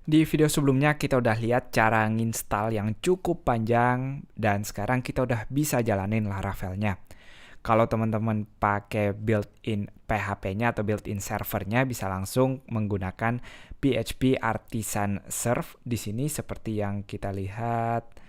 Di video sebelumnya kita udah lihat cara nginstal yang cukup panjang dan sekarang kita udah bisa jalanin Laravel-nya. Kalau teman-teman pakai built-in PHP-nya atau built-in servernya bisa langsung menggunakan PHP Artisan Serve di sini seperti yang kita lihat.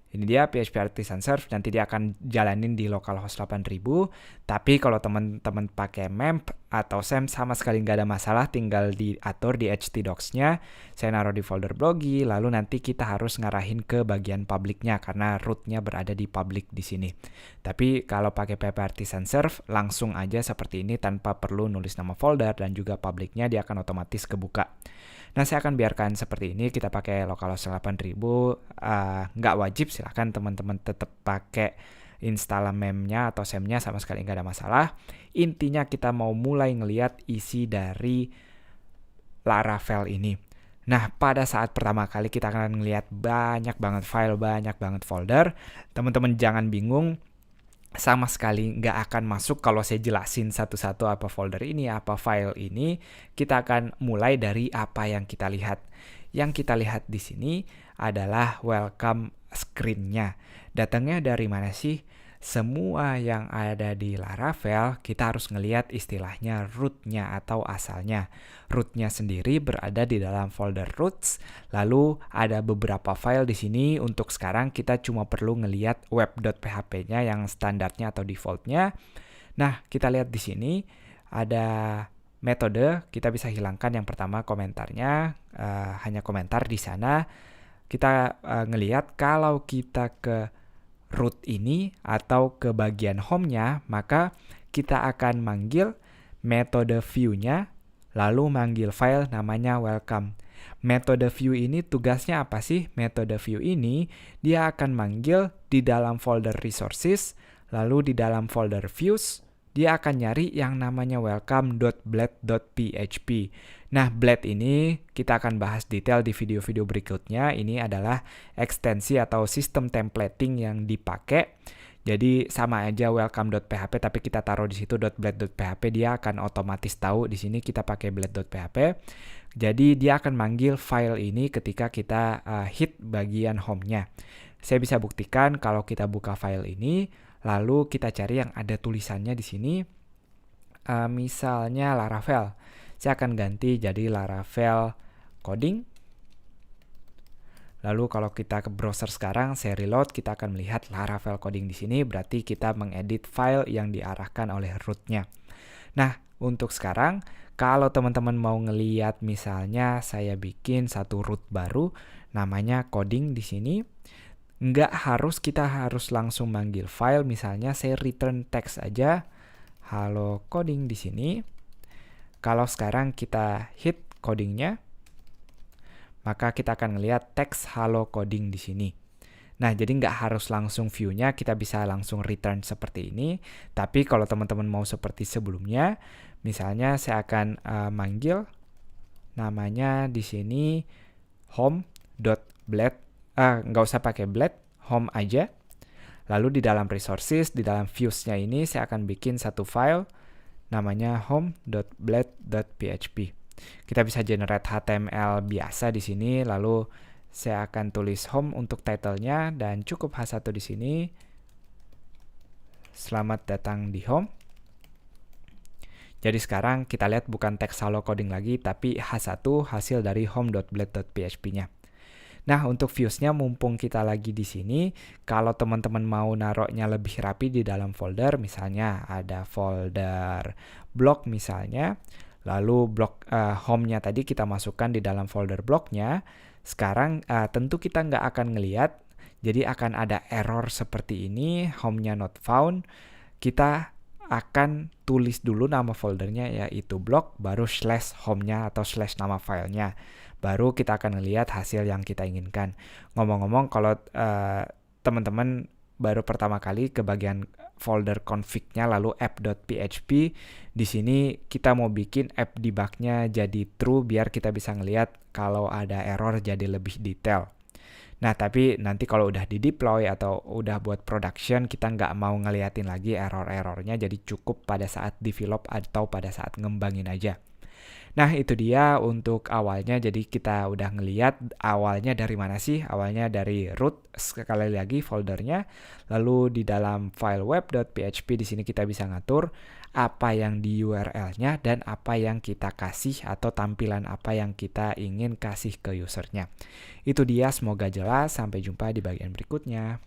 Ini dia PHP Artisan Serve, nanti dia akan jalanin di localhost 8000. Tapi kalau teman-teman pakai MEMP atau SAM sama sekali nggak ada masalah, tinggal diatur di htdocs-nya. Saya naruh di folder blogi, lalu nanti kita harus ngarahin ke bagian publiknya karena root-nya berada di public di sini. Tapi kalau pakai PHP Artisan Serve, langsung aja seperti ini tanpa perlu nulis nama folder dan juga publiknya, dia akan otomatis kebuka. Nah, saya akan biarkan seperti ini, kita pakai localhost 8000, nggak wajib, silahkan teman-teman tetap pakai install mem-nya atau sem-nya sama sekali nggak ada masalah. Intinya kita mau mulai ngelihat isi dari Laravel ini. Nah, pada saat pertama kali kita akan ngelihat banyak banget file, banyak banget folder. Teman-teman jangan bingung, sama sekali nggak akan masuk kalau saya jelasin satu-satu apa folder ini, apa file ini. Kita akan mulai dari apa yang kita lihat. Yang kita lihat di sini adalah welcome screen-nya. Datangnya dari mana sih? Semua yang ada di Laravel, kita harus ngelihat istilahnya root-nya atau asalnya. Root-nya sendiri berada di dalam folder roots, lalu ada beberapa file di sini. Untuk sekarang kita cuma perlu ngelihat web.php-nya yang standarnya atau default-nya. Nah, kita lihat di sini ada metode, kita bisa hilangkan yang pertama komentarnya, hanya komentar di sana. Kita ngelihat kalau kita ke root ini atau ke bagian home-nya, maka kita akan manggil metode view-nya, lalu manggil file namanya welcome. Metode view ini tugasnya apa sih? Metode view ini dia akan manggil di dalam folder resources, lalu di dalam folder views, dia akan nyari yang namanya welcome.blade.php. Nah, Blade ini kita akan bahas detail di video-video berikutnya. Ini adalah ekstensi atau sistem templating yang dipakai. Jadi sama aja welcome.php, tapi kita taruh di situ .blade.php, dia akan otomatis tahu di sini kita pakai blade.php. Jadi dia akan manggil file ini ketika kita hit bagian home-nya. Saya bisa buktikan kalau kita buka file ini, lalu kita cari yang ada tulisannya di sini, misalnya Laravel. Saya akan ganti jadi Laravel coding. Lalu kalau kita ke browser sekarang, saya reload, kita akan melihat Laravel coding di sini, berarti kita mengedit file yang diarahkan oleh root-nya. Nah, untuk sekarang, kalau teman-teman mau ngelihat misalnya saya bikin satu root baru, namanya coding di sini, kita harus langsung manggil file, misalnya saya return text aja, halo coding di sini. Kalau sekarang kita hit codingnya, maka kita akan melihat teks halo coding di sini. Nah, jadi nggak harus langsung view-nya, kita bisa langsung return seperti ini. Tapi kalau teman-teman mau seperti sebelumnya, misalnya saya akan manggil namanya di sini home.blade, nggak usah pakai blade, home aja. Lalu di dalam resources, di dalam views-nya ini saya akan bikin satu file namanya home.blade.php. Kita bisa generate HTML biasa di sini, lalu saya akan tulis home untuk title-nya dan cukup H1 di sini. Selamat datang di home. Jadi sekarang kita lihat bukan teks hello coding lagi, tapi H1 hasil dari home.blade.php-nya. Nah, untuk views-nya mumpung kita lagi di sini, kalau teman-teman mau naruhnya lebih rapi di dalam folder, misalnya ada folder blog misalnya, lalu blog home-nya tadi kita masukkan di dalam folder blog-nya. Sekarang tentu kita nggak akan ngelihat, jadi akan ada error seperti ini, home-nya not found. Kita akan tulis dulu nama foldernya yaitu blog, baru slash home-nya atau slash nama filenya. Baru kita akan melihat hasil yang kita inginkan. Ngomong-ngomong, kalau teman-teman baru pertama kali ke bagian folder config-nya lalu app.php, di sini kita mau bikin app debug-nya jadi true biar kita bisa ngelihat kalau ada error jadi lebih detail. Nah, tapi nanti kalau udah di deploy atau udah buat production, kita nggak mau ngeliatin lagi error-errornya, jadi cukup pada saat develop atau pada saat ngembangin aja. Nah, itu dia untuk awalnya. Jadi kita udah ngeliat awalnya dari mana sih? Awalnya dari root, sekali lagi foldernya. Lalu di dalam file web.php di sini kita bisa ngatur apa yang di URL-nya dan apa yang kita kasih atau tampilan apa yang kita ingin kasih ke usernya. Itu dia, semoga jelas. Sampai jumpa di bagian berikutnya.